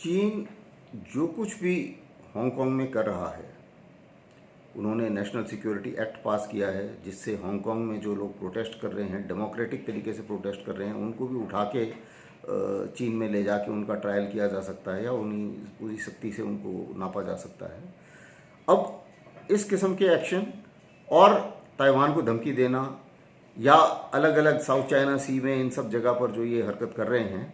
चीन जो कुछ भी हांगकांग में कर रहा है, उन्होंने नेशनल सिक्योरिटी एक्ट पास किया है जिससे हांगकांग में जो लोग प्रोटेस्ट कर रहे हैं, डेमोक्रेटिक तरीके से प्रोटेस्ट कर रहे हैं, उनको भी उठा के चीन में ले जाके उनका ट्रायल किया जा सकता है या उन्हीं पूरी सख्ती से उनको नापा जा सकता है। अब इस किस्म के एक्शन और ताइवान को धमकी देना या अलग अलग साउथ चाइना सी में इन सब जगह पर जो ये हरकत कर रहे हैं,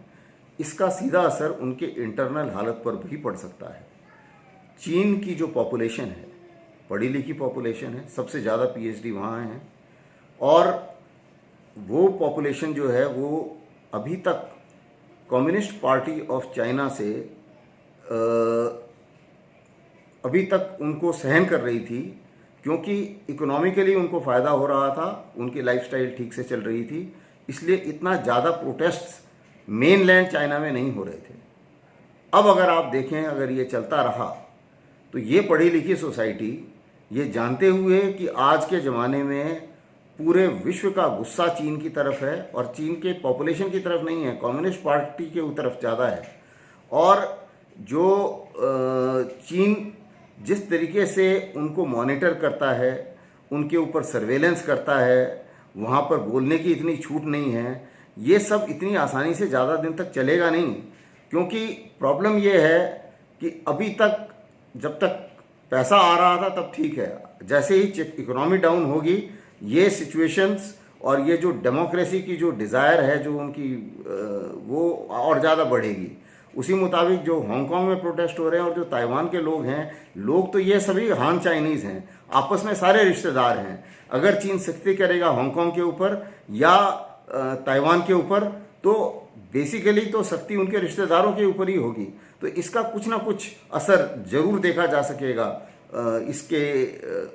इसका सीधा असर उनके इंटरनल हालत पर भी पड़ सकता है। चीन की जो पॉपुलेशन है, पढ़ी लिखी पॉपुलेशन है, सबसे ज़्यादा पीएचडी वहाँ हैं, और वो पॉपुलेशन जो है वो अभी तक कम्युनिस्ट पार्टी ऑफ चाइना से अभी तक उनको सहन कर रही थी, क्योंकि इकोनॉमिकली उनको फ़ायदा हो रहा था, उनकी लाइफस्टाइल ठीक से चल रही थी, इसलिए इतना ज़्यादा प्रोटेस्ट्स मेनलैंड चाइना में नहीं हो रहे थे। अब अगर आप देखें, अगर ये चलता रहा तो ये पढ़ी लिखी सोसाइटी ये जानते हुए कि आज के ज़माने में पूरे विश्व का गुस्सा चीन की तरफ है और चीन के पॉपुलेशन की तरफ नहीं है, कम्युनिस्ट पार्टी के तरफ ज़्यादा है, और जो चीन जिस तरीके से उनको मॉनिटर करता है, उनके ऊपर सर्वेलेंस करता है, वहाँ पर बोलने की इतनी छूट नहीं है, ये सब इतनी आसानी से ज़्यादा दिन तक चलेगा नहीं। क्योंकि प्रॉब्लम ये है कि अभी तक जब तक पैसा आ रहा था तब ठीक है, जैसे ही इकोनॉमी डाउन होगी ये सिचुएशंस और ये जो डेमोक्रेसी की जो डिज़ायर है जो उनकी वो और ज़्यादा बढ़ेगी। उसी मुताबिक जो हांगकांग में प्रोटेस्ट हो रहे हैं और जो ताइवान के लोग हैं, लोग तो ये सभी हान चाइनीज़ हैं, आपस में सारे रिश्तेदार हैं। अगर चीन सख्ती करेगा हांगकांग के ऊपर या ताइवान के ऊपर तो बेसिकली तो सख्ती उनके रिश्तेदारों के ऊपर ही होगी। तो इसका कुछ ना कुछ असर ज़रूर देखा जा सकेगा इसके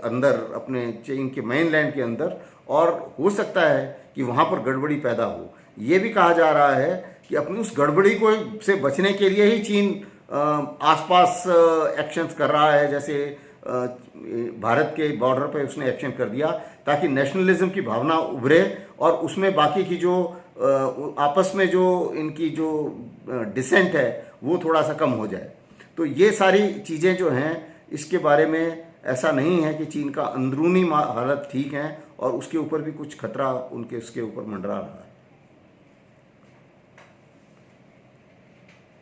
अंदर, अपने चीन के मेनलैंड के अंदर, और हो सकता है कि वहाँ पर गड़बड़ी पैदा हो। ये भी कहा जा रहा है कि अपनी उस गड़बड़ी को से बचने के लिए ही चीन आसपास एक्शंस कर रहा है, जैसे भारत के बॉर्डर पे उसने एक्शन कर दिया ताकि नेशनलिज्म की भावना उभरे और उसमें बाकी की जो आपस में जो इनकी जो डिसेंट है वो थोड़ा सा कम हो जाए। तो ये सारी चीज़ें जो हैं, इसके बारे में ऐसा नहीं है कि चीन का अंदरूनी हालत ठीक है और उसके ऊपर भी कुछ खतरा उनके उसके ऊपर मंडरा रहा है।